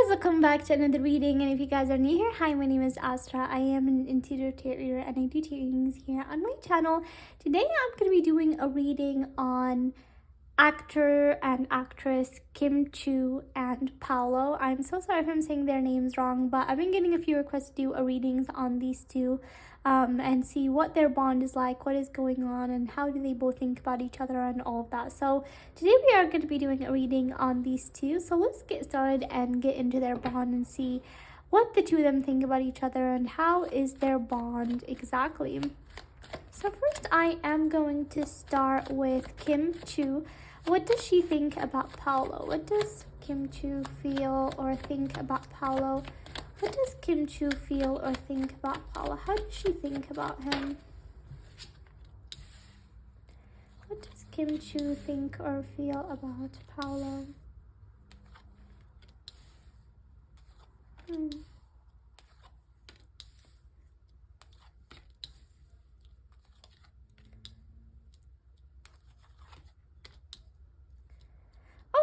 guys, welcome back to another reading. And if you guys are new here, hi, my name is Astra. I am an interior terrier and I do readings here on my channel. Today I'm going to be doing a reading on actor and actress Chiu and Paulo. I'm so sorry if I'm saying their names wrong, but I've been getting a few requests to do a readings on these two and see what their bond is like, what is going on, and how do they both think about each other and all of that. So today we are going to be doing a reading on these two. So let's get started and get into their bond and see what the two of them think about each other and how is their bond exactly. So first I am going to start with Chiu. What does she think about Paulo? What does Chiu feel or think about Paulo? What does Chiu feel or think about Paulo? How does she think about him? What does Chiu think or feel about Paulo?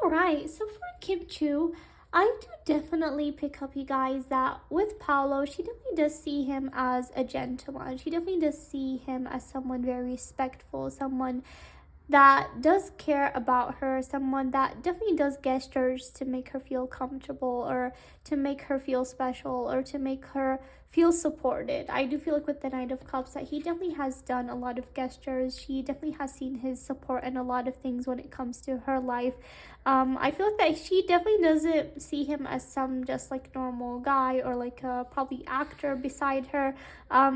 Alright, so for Chiu, I do definitely pick up, you guys, that with Paulo, she definitely does see him as a gentleman. She definitely does see him as someone very respectful, someone that does care about her, someone that definitely does gestures to make her feel comfortable or to make her feel special or to make her feel supported. I do feel like with the Knight of Cups that he definitely has done a lot of gestures. She definitely has seen his support in a lot of things when it comes to her life. I feel like that she definitely doesn't see him as some just like normal guy or like a probably actor beside her. I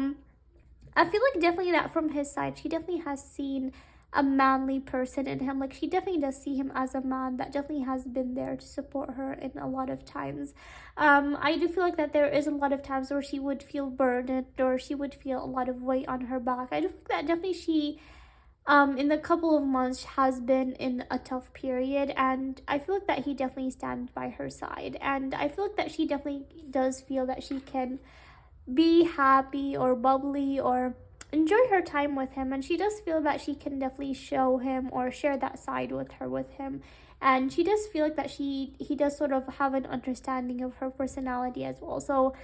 feel like definitely that from his side, she definitely has seen a manly person in him. Like she definitely does see him as a man that definitely has been there to support her in a lot of times. I do feel like that there is a lot of times where she would feel burdened or she would feel a lot of weight on her back. I do think that definitely she in the couple of months has been in a tough period, and I feel like that he definitely stands by her side, and I feel like that she definitely does feel that she can be happy or bubbly or enjoy her time with him, and she does feel that she can definitely show him or share that side with him, and she does feel like that he does sort of have an understanding of her personality as well. So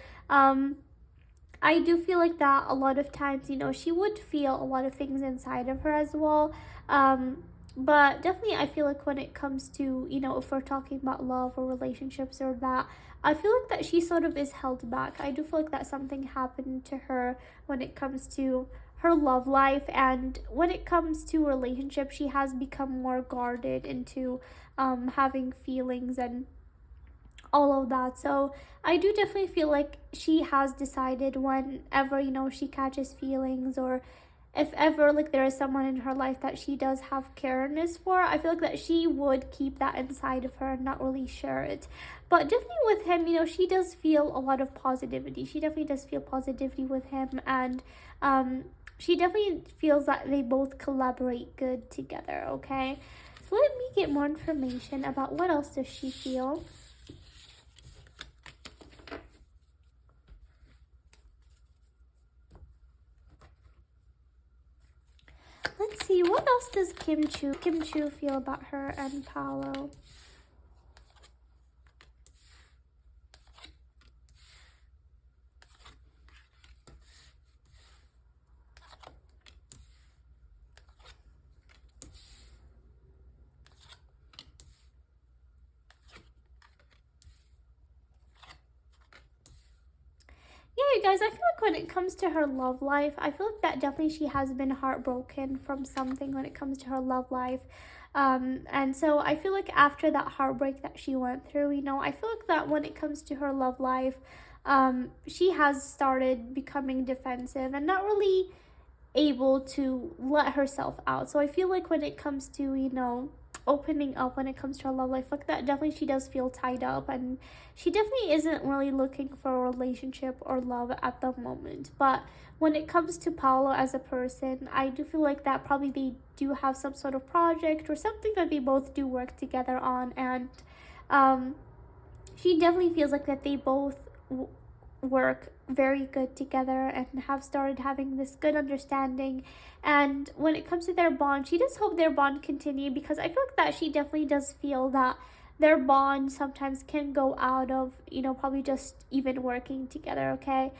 I do feel like that a lot of times, you know, she would feel a lot of things inside of her as well. But definitely I feel like when it comes to, you know, if we're talking about love or relationships or that, I feel like that she sort of is held back. I do feel like that something happened to her when it comes to her love life, and when it comes to relationships, she has become more guarded into having feelings and all of that. So I do definitely feel like she has decided whenever, you know, she catches feelings or if ever like there is someone in her life that she does have careness for, I feel like that she would keep that inside of her and not really share it. But definitely with him, you know, she does feel a lot of positivity. She definitely does feel positivity with him, and she definitely feels that they both collaborate good together. Okay, so let me get more information about what else does she feel. Let's see, what else does Chiu feel about her and Paulo? You guys, I feel like when it comes to her love life, I feel like that definitely she has been heartbroken from something when it comes to her love life. And so I feel like after that heartbreak that she went through, you know, I feel like that when it comes to her love life, she has started becoming defensive and not really able to let herself out. So I feel like when it comes to, you know, opening up when it comes to her love life like that, definitely she does feel tied up, and she definitely isn't really looking for a relationship or love at the moment. But when it comes to Paulo as a person, I do feel like that probably they do have some sort of project or something that they both do work together on, and she definitely feels like that they both work very good together and have started having this good understanding. And when it comes to their bond, she does hope their bond continue, because I feel like that she definitely does feel that their bond sometimes can go out of, probably just even working together, okay?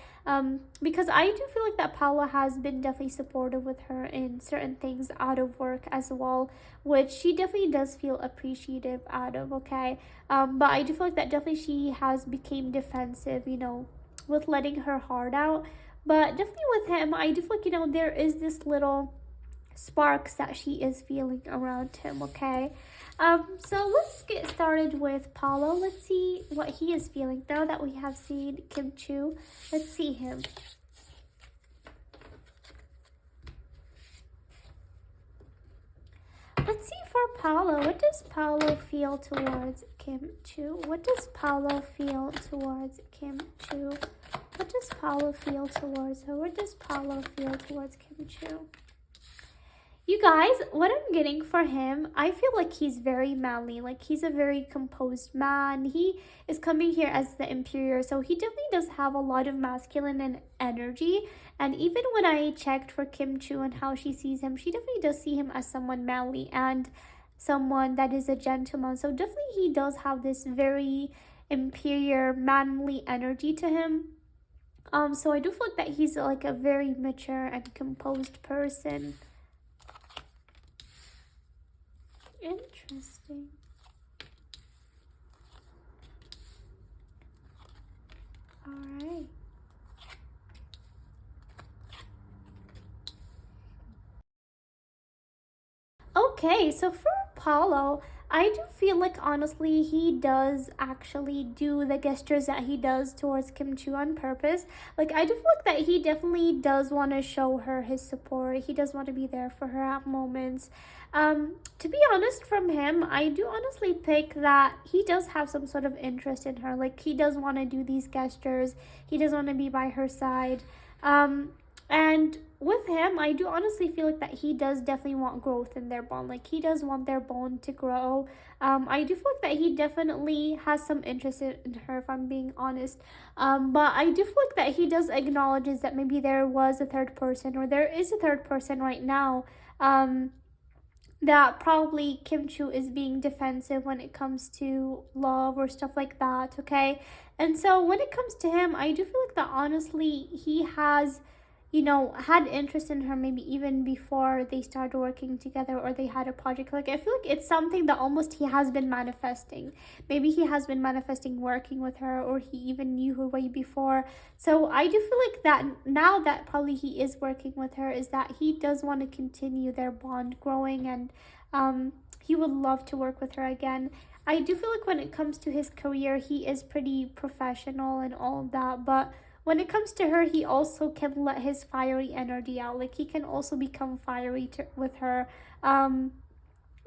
Because I do feel like that Paula has been definitely supportive with her in certain things out of work as well, which she definitely does feel appreciative out of, okay? But I do feel like that definitely she has became defensive, with letting her heart out. But definitely with him, I do feel like, there is this little sparks that she is feeling around him, okay? So let's get started with Paulo. Let's see what he is feeling now that we have seen Kim Chiu. Let's see him. Let's see for Paulo. What does Paulo feel towards Kim Chiu? What does Paulo feel towards Kim Chiu? What does Paulo feel towards her? What does Paulo feel towards Kim Chiu? You guys, what I'm getting for him, I feel like he's very manly. Like, he's a very composed man. He is coming here as the Imperial, so he definitely does have a lot of masculine and energy. And even when I checked for Kim Chiu and how she sees him, she definitely does see him as someone manly and someone that is a gentleman. So definitely he does have this very Imperial, manly energy to him. So I do feel like that he's like a very mature and composed person. Interesting. All right. Okay, so for Paulo, I do feel like honestly he does actually do the gestures that he does towards Kim Chiu on purpose. Like, I do feel like that he definitely does want to show her his support. He does want to be there for her at moments. To be honest, from him, I do honestly pick that he does have some sort of interest in her. Like, he does want to do these gestures. He does want to be by her side. And with him, I do honestly feel like that he does definitely want growth in their bond. Like, he does want their bond to grow. I do feel like that he definitely has some interest in her, if I'm being honest. But I do feel like that he does acknowledges that maybe there was a third person, or there is a third person right now. That probably Kim Chiu is being defensive when it comes to love or stuff like that, okay? And so when it comes to him, I do feel like that honestly he has, had interest in her maybe even before they started working together or they had a project. Like, I feel like it's something that almost he has been manifesting. Maybe he has been manifesting working with her, or he even knew her way before. So I do feel like that now that probably he is working with her, is that he does want to continue their bond growing, and he would love to work with her again. I do feel like when it comes to his career, he is pretty professional and all of that, but when it comes to her, he also can let his fiery energy out. Like, he can also become fiery with her,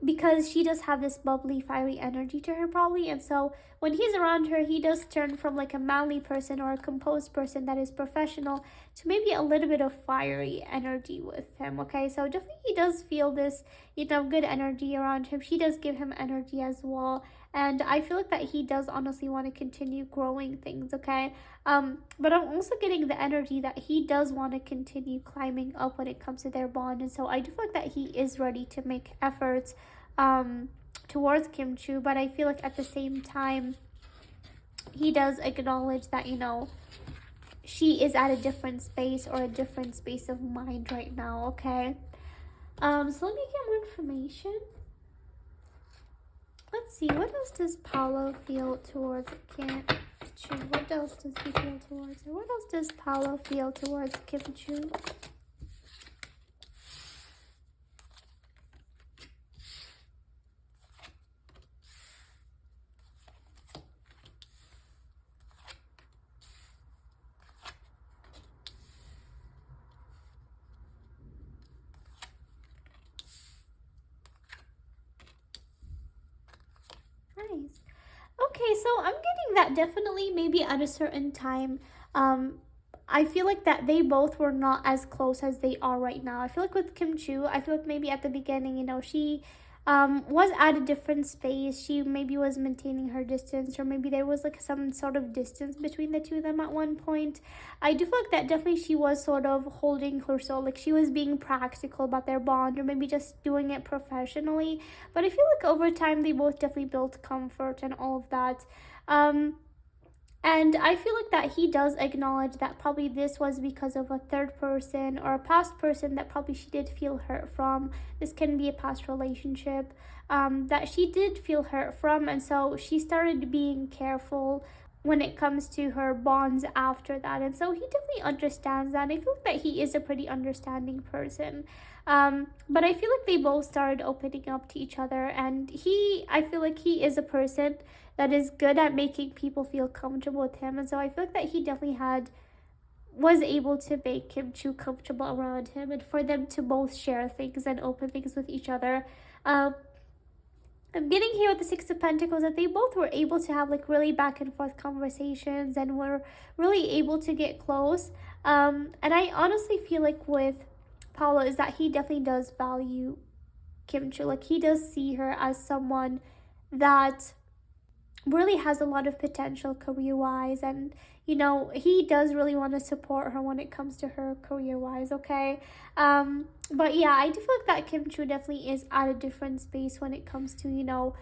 because she does have this bubbly, fiery energy to her probably. And so when he's around her, he does turn from like a manly person or a composed person that is professional to maybe a little bit of fiery energy with him, okay? So definitely he does feel this, good energy around him. She does give him energy as well. And I feel like that he does honestly want to continue growing things, okay? But I'm also getting the energy that he does want to continue climbing up when it comes to their bond. And so I do feel like that he is ready to make efforts towards Kim Chiu, but I feel like at the same time he does acknowledge that, she is at a different space or a different space of mind right now, okay? So let me get more information. Let's see, what else does Paulo feel towards Kim Chiu? What else does he feel towards her? What else does Paulo feel towards Kim Chiu? Nice. Okay, so I'm getting that definitely maybe at a certain time, I feel like that they both were not as close as they are right now. I feel like with Kim Chiu, I feel like maybe at the beginning, she was at a different space. She maybe was maintaining her distance, or maybe there was like some sort of distance between the two of them at one point. I do feel like that definitely she was sort of holding her soul, like she was being practical about their bond, or maybe just doing it professionally. But I feel like over time they both definitely built comfort and all of that. And I feel like that he does acknowledge that probably this was because of a third person or a past person that probably she did feel hurt from. This can be a past relationship that she did feel hurt from. And so she started being careful when it comes to her bonds after that. And so he definitely understands that. And I feel like that he is a pretty understanding person. But I feel like they both started opening up to each other. And I feel like he is a person that is good at making people feel comfortable with him. And so I feel like that he definitely was able to make Chiu comfortable around him, and for them to both share things and open things with each other. I'm getting here with the Six of Pentacles that they both were able to have like really back and forth conversations and were really able to get close. And I honestly feel like with Paulo is that he definitely does value Chiu. Like he does see her as someone that really has a lot of potential career-wise, and he does really want to support her when it comes to her career-wise, okay? But yeah, I do feel like that Chiu definitely is at a different space when it comes to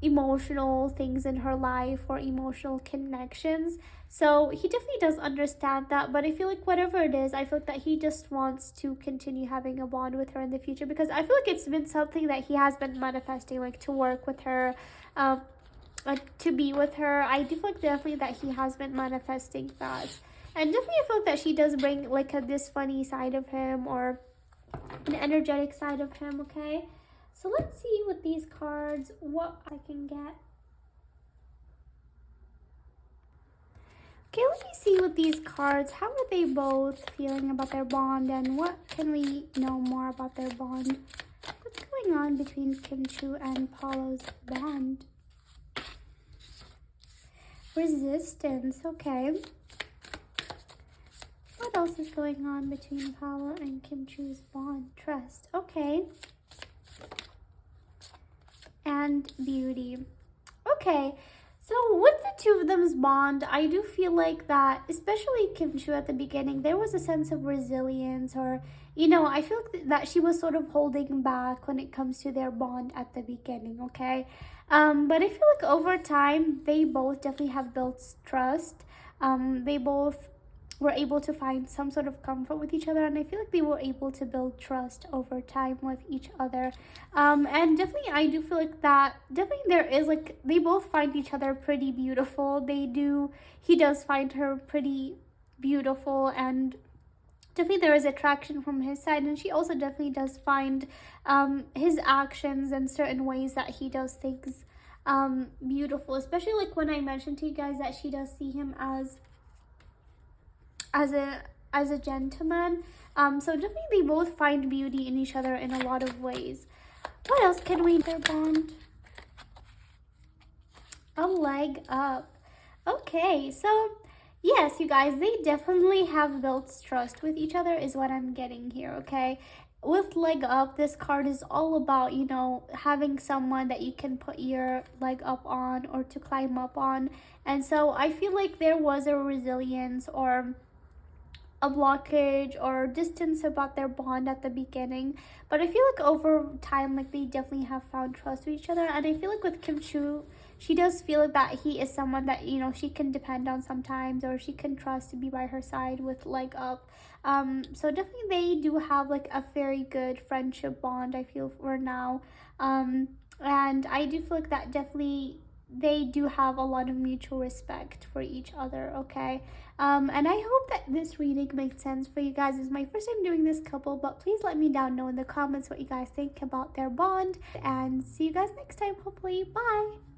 emotional things in her life or emotional connections. So he definitely does understand that, but I feel like whatever it is, I feel like that he just wants to continue having a bond with her in the future, because I feel like it's been something that he has been manifesting, like to work with her, to be with her. I do feel like definitely that he has been manifesting that. And definitely I feel like that she does bring like this funny side of him, or an energetic side of him, okay? So let's see with these cards what I can get. Okay, let me see with these cards. How are they both feeling about their bond, and what can we know more about their bond? What's going on between Chiu and Paulo's bond? Resistance, okay. What else is going on between Paulo and Chiu's bond? Trust, okay. And beauty. Okay, so with the two of them's bond, I do feel like that, especially Chiu at the beginning, there was a sense of resilience, or, I feel like that she was sort of holding back when it comes to their bond at the beginning, okay? But I feel like over time, they both definitely have built trust. They both were able to find some sort of comfort with each other, and I feel like they were able to build trust over time with each other. And definitely I do feel like that definitely there is like, they both find each other pretty beautiful. He does find her pretty beautiful, and definitely there is attraction from his side, and she also definitely does find his actions and certain ways that he does things beautiful, especially like when I mentioned to you guys that she does see him as a gentleman. So definitely they both find beauty in each other in a lot of ways. What else can we their bond? A leg up. Okay, so yes, you guys, they definitely have built trust with each other is what I'm getting here, okay? With leg up, this card is all about, having someone that you can put your leg up on or to climb up on. And so I feel like there was a resilience or a blockage or distance about their bond at the beginning, but I feel like over time, like they definitely have found trust with each other. And I feel like with Chiu, she does feel that he is someone that she can depend on sometimes, or she can trust to be by her side with leg up. So definitely they do have like a very good friendship bond, I feel, for now. And I do feel like that definitely they do have a lot of mutual respect for each other, okay? And I hope that this reading makes sense for you guys. It's my first time doing this couple, but please let me down know in the comments what you guys think about their bond, and see you guys next time, hopefully. Bye!